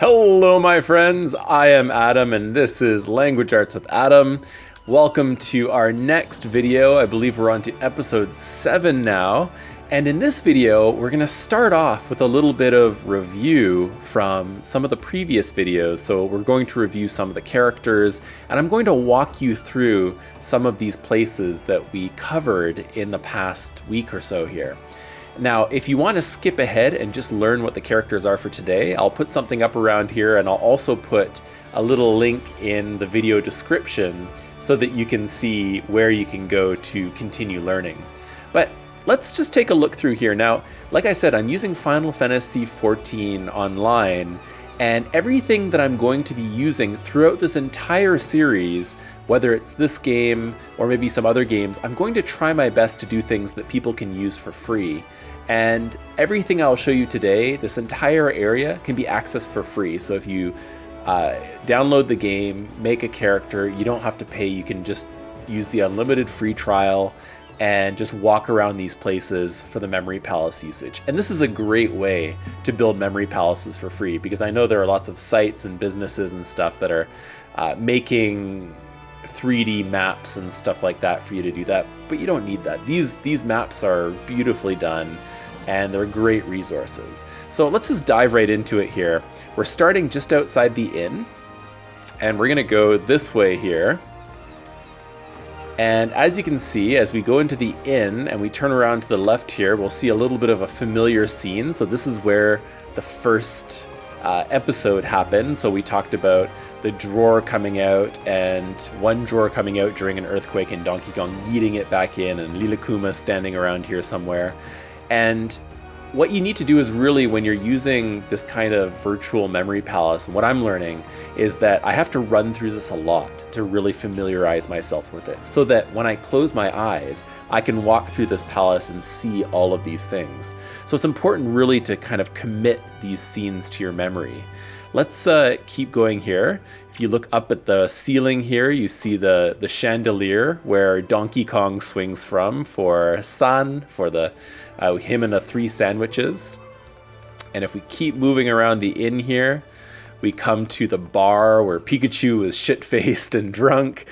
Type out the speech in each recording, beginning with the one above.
Hello, my friends. I am Adam, and this is Language Arts with Adam. Welcome to our next video. I believe we're on to episode 7 now. And in this video, we're going to start off with a little bit of review from some of the previous videos. So we're going to review some of the characters, and I'm going to walk you through some of these places that we covered in the past week or so here. Now, if you want to skip ahead and just learn what the characters are for today, I'll put something up around here, and I'll also put a little link in the video description so that you can see where you can go to continue learning. But let's just take a look through here. Now, like I said, I'm using Final Fantasy XIV Online, and everything that I'm going to be using throughout this entire series, whether it's this game or maybe some other games, I'm going to try my best to do things that people can use for free. And everything I'll show you today, this entire area, can be accessed for free. So if you download the game, make a character, you don't have to pay. You can just use the unlimited free trial and just walk around these places for the Memory Palace usage. And this is a great way to build Memory Palaces for free, because I know there are lots of sites and businesses and stuff that are making 3D maps and stuff like that for you to do that, but you don't need that. These maps are beautifully done, and they're great resources. So let's just dive right into it here. We're starting just outside the inn, and we're gonna go this way here. And as you can see, as we go into the inn and we turn around to the left here, we'll see a little bit of a familiar scene. So this is where the first episode happened. So we talked about the drawer coming out, and one drawer coming out during an earthquake and Donkey Kong yeeting it back in, and Lilakuma standing around here somewhere. And what you need to do is really, when you're using this kind of virtual memory palace, and what I'm learning is that I have to run through this a lot to really familiarize myself with it, so that when I close my eyes, I can walk through this palace and see all of these things. So it's important really to kind of commit these scenes to your memory. Let's keep going here. If you look up at the ceiling here, you see the chandelier where Donkey Kong swings from for San, for the him and the 3 sandwiches. And if we keep moving around the inn here, we come to the bar where Pikachu is shit-faced and drunk,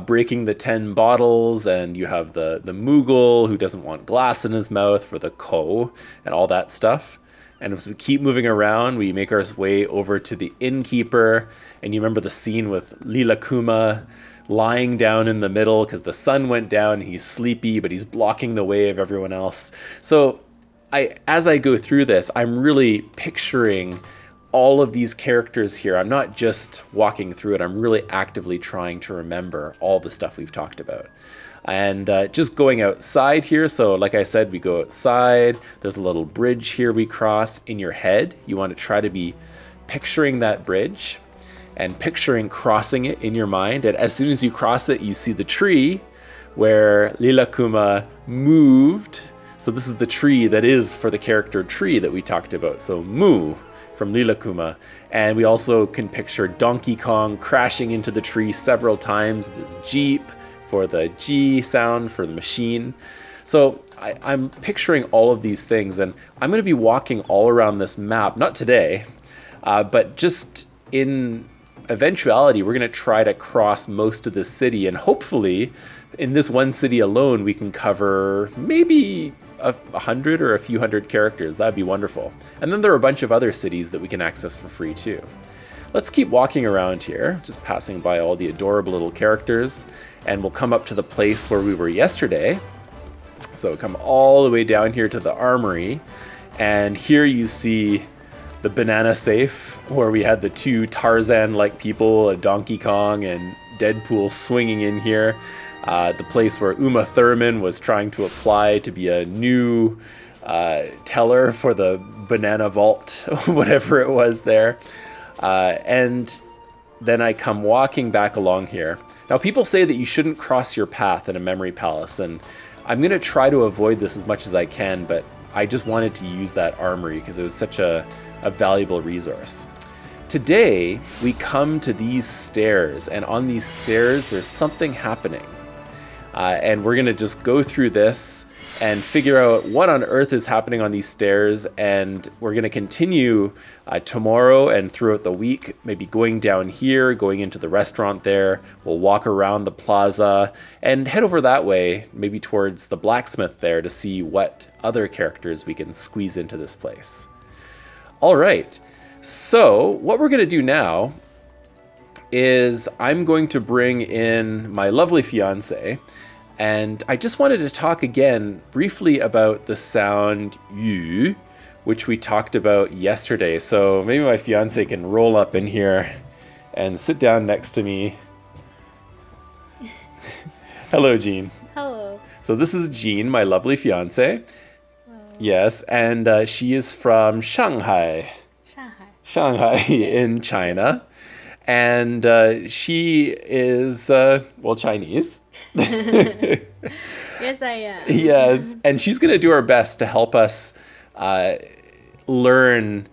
breaking the 10 bottles, and you have the Moogle who doesn't want glass in his mouth for the Ko and all that stuff. And as we keep moving around, we make our way over to the innkeeper, and you remember the scene with Lilakuma lying down in the middle because the sun went down, he's sleepy, but he's blocking the way of everyone else. So as I go through this, I'm really picturing all of these characters here. I'm not just walking through it, I'm really actively trying to remember all the stuff we've talked about. And just going outside here, so like I said, we go outside, there's a little bridge here we cross. In your head, you want to try to be picturing that bridge and picturing crossing it in your mind, and as soon as you cross it, you see the tree where Lilakuma moved. So this is the tree that is for the character tree that we talked about, so Moo from Lilakuma. And we also can picture Donkey Kong crashing into the tree several times, this Jeep for the G sound for the machine. So I'm picturing all of these things, and I'm going to be walking all around this map, not today, but just in eventuality, we're going to try to cross most of the city, and hopefully in this one city alone, we can cover maybe 100 or a few hundred characters. That'd be wonderful. And then there are a bunch of other cities that we can access for free too. Let's keep walking around here, just passing by all the adorable little characters, and we'll come up to the place where we were yesterday. So come all the way down here to the armory, and here you see the banana safe where we had the 2 Tarzan-like people, a Donkey Kong and Deadpool, swinging in here. The place where Uma Thurman was trying to apply to be a new teller for the banana vault, whatever it was there. And then I come walking back along here. Now, people say that you shouldn't cross your path in a memory palace, and I'm going to try to avoid this as much as I can, but I just wanted to use that armory because it was such a valuable resource. Today, we come to these stairs, and on these stairs, there's something happening. And we're going to just go through this and figure out what on earth is happening on these stairs. And we're going to continue tomorrow and throughout the week, maybe going down here, going into the restaurant there. We'll walk around the plaza and head over that way, maybe towards the blacksmith there, to see what other characters we can squeeze into this place. All right. So what we're going to do now is I'm going to bring in my lovely fiance, and I just wanted to talk again briefly about the sound yu, which we talked about yesterday. So maybe my fiance can roll up in here and sit down next to me. Hello, Jean. Hello. So this is Jean, my lovely fiance. Hello. Yes, and she is from Shanghai. Shanghai in China. And she is, Chinese. Yes, I am. Yes, and she's going to do her best to help us learn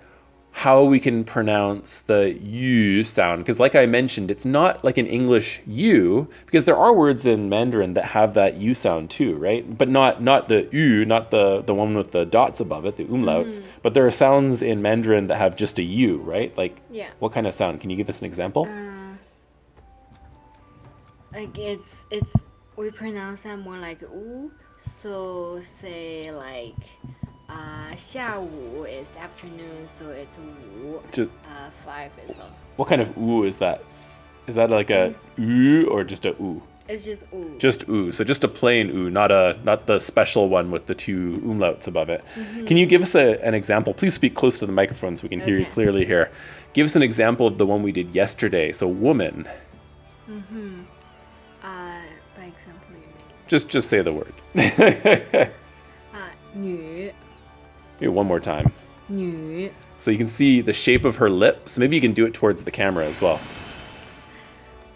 how we can pronounce the yu sound. Because like I mentioned, it's not like an English yu, because there are words in Mandarin that have that yu sound too, right? But not the yu, not the one with the dots above it, the umlauts. But there are sounds in Mandarin that have just a yu, right? Like, what kind of sound? Can you give us an example? Like we pronounce that more like u. So say like 下午 is afternoon, so it's 午. 5 is also. What kind of u is that? Is that like a u or just a u? It's just u. Just u. So just a plain u, not the special one with the 2 umlauts above it. Can you give us an example? Please speak close to the microphone so we can hear you clearly here. Give us an example of the one we did yesterday. So woman. By example, you mean? Just say the word. 女. Maybe one more time. 女. So you can see the shape of her lips. Maybe you can do it towards the camera as well.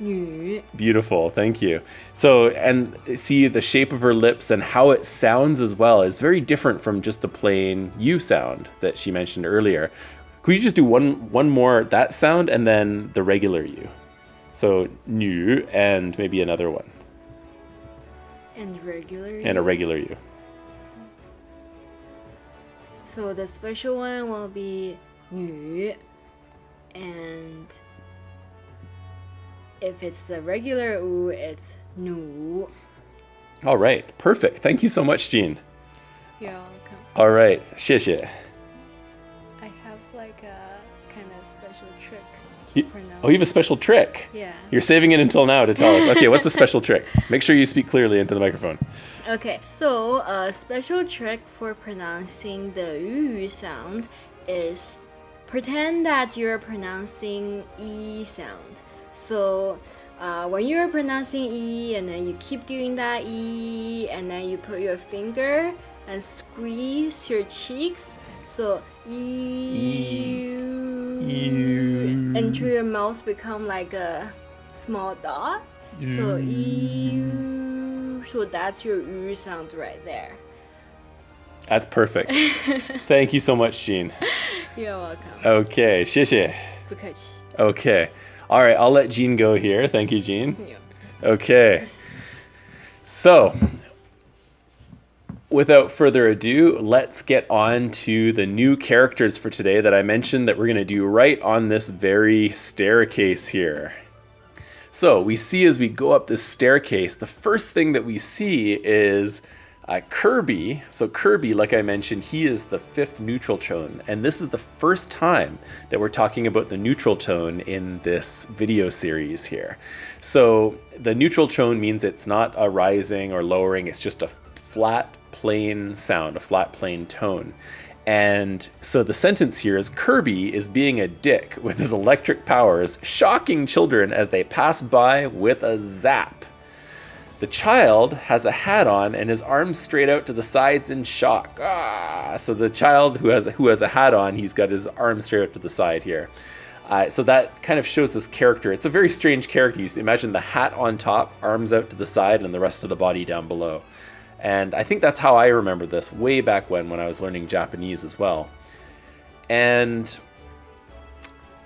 女. Beautiful, thank you. So, and see the shape of her lips and how it sounds as well is very different from just a plain U sound that she mentioned earlier. Could you just do one more, that sound, and then the regular U? So, 女 and maybe another one. And regular U? And a regular U. So the special one will be 女, and if it's the regular U, it's 奴. All right, perfect. Thank you so much, Jean. You're welcome. All right, 谢谢. I have like a kind of special trick to pronounce. Oh, you have a special trick? Yeah. You're saving it until now to tell us. Okay, what's the special trick? Make sure you speak clearly into the microphone. Okay, so a special trick for pronouncing the yu sound is pretend that you're pronouncing e sound. So when you're pronouncing e and then you keep doing that e and then you put your finger and squeeze your cheeks. So e until your mouth become like a small dot. So e. So that's your yu sound right there. That's perfect. Thank you so much, Jean. You're welcome. Okay, 谢谢. 不客气. Okay. All right, I'll let Jean go here. Thank you, Jean. Yeah. Okay. So, without further ado, let's get on to the new characters for today that I mentioned that we're going to do right on this very staircase here. So we see as we go up this staircase, the first thing that we see is Kirby. So Kirby, like I mentioned, he is the 5th neutral tone. And this is the first time that we're talking about the neutral tone in this video series here. So the neutral tone means it's not a rising or lowering, it's just a flat, plain sound, a flat, plain tone. And so the sentence here is Kirby is being a dick with his electric powers, shocking children as they pass by with a zap. The child has a hat on and his arms straight out to the sides in shock. So the child who has a hat on, he's got his arms straight out to the side here. So that kind of shows this character. It's a very strange character. You imagine the hat on top, arms out to the side, and the rest of the body down below. And I think that's how I remember this way back when I was learning Japanese as well. And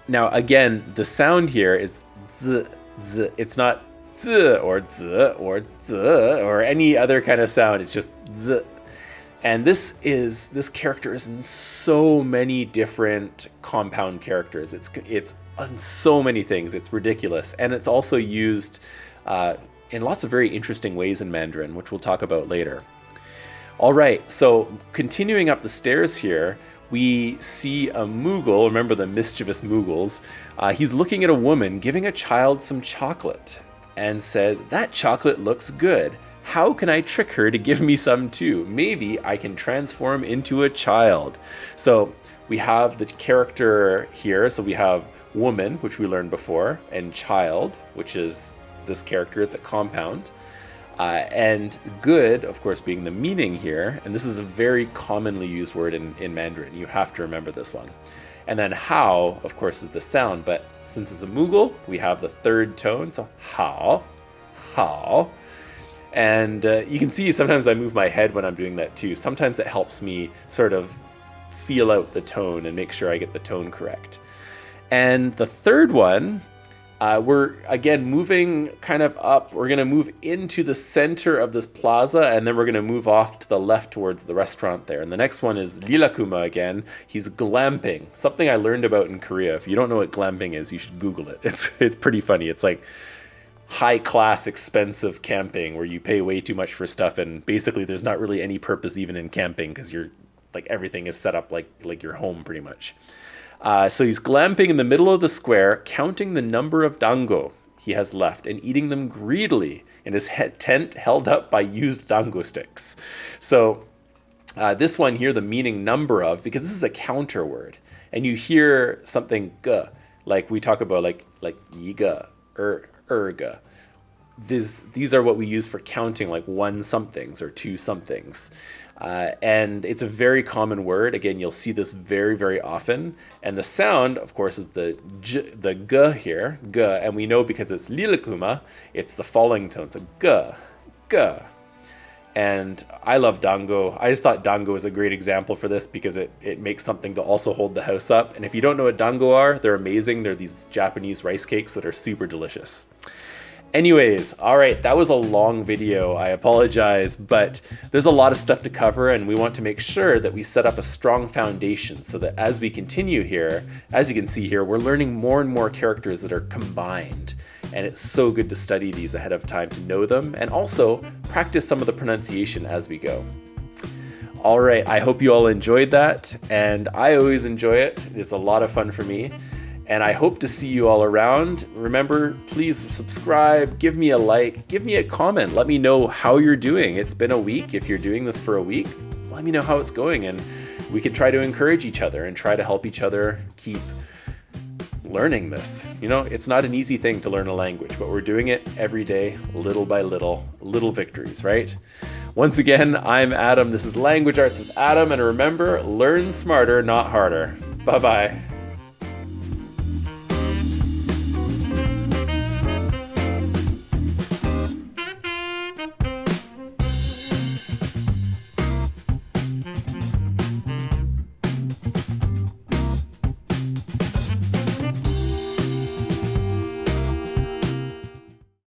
now again, the sound here is z, z. It's not z or z or z or any other kind of sound. It's just z. And this character is in so many different compound characters. It's on so many things. It's ridiculous, and it's also used in lots of very interesting ways in Mandarin, which we'll talk about later. All right, so continuing up the stairs here, we see a Moogle. Remember the mischievous Moogles? He's looking at a woman giving a child some chocolate, and says, "That chocolate looks good. How can I trick her to give me some too? Maybe I can transform into a child." So we have the character here. So we have woman, which we learned before, and child, which is this character. It's a compound. And good, of course, being the meaning here. And this is a very commonly used word in Mandarin. You have to remember this one. And then how, of course, is the sound. But since it's a Moogle, we have the third tone. So how. And you can see sometimes I move my head when I'm doing that too. Sometimes it helps me sort of feel out the tone and make sure I get the tone correct. And the third one, we're again moving kind of up. We're going to move into the center of this plaza, and then we're going to move off to the left towards the restaurant there. And the next one is Lilakuma again. He's glamping, something I learned about in Korea. If you don't know what glamping is, you should Google it. It's pretty funny. It's like high-class, expensive camping where you pay way too much for stuff, and basically there's not really any purpose even in camping because you're like everything is set up like your home pretty much. So he's glamping in the middle of the square, counting the number of dango he has left and eating them greedily in his tent held up by used dango sticks. So this one here, the meaning number of, because this is a counter word, and you hear something g, like we talk about like yiga, erga. These are what we use for counting, like one somethings or two somethings. And it's a very common word. Again, you'll see this very, very often. And the sound, of course, is the g here, g. And we know because it's lilakuma, it's the falling tone. So g. And I love dango. I just thought dango is a great example for this because it makes something to also hold the house up. And if you don't know what dango are, they're amazing. They're these Japanese rice cakes that are super delicious. Anyways, all right, that was a long video. I apologize, but there's a lot of stuff to cover, and we want to make sure that we set up a strong foundation so that as we continue here, as you can see here, we're learning more and more characters that are combined. And it's so good to study these ahead of time to know them and also practice some of the pronunciation as we go. All right, I hope you all enjoyed that, and I always enjoy it. It's a lot of fun for me. And I hope to see you all around. Remember, please subscribe, give me a like, give me a comment. Let me know how you're doing. It's been a week. If you're doing this for a week, let me know how it's going. And we can try to encourage each other and try to help each other keep learning this. You know, it's not an easy thing to learn a language, but we're doing it every day, little by little victories, right? Once again, I'm Adam. This is Language Arts with Adam. And remember, learn smarter, not harder. Bye-bye.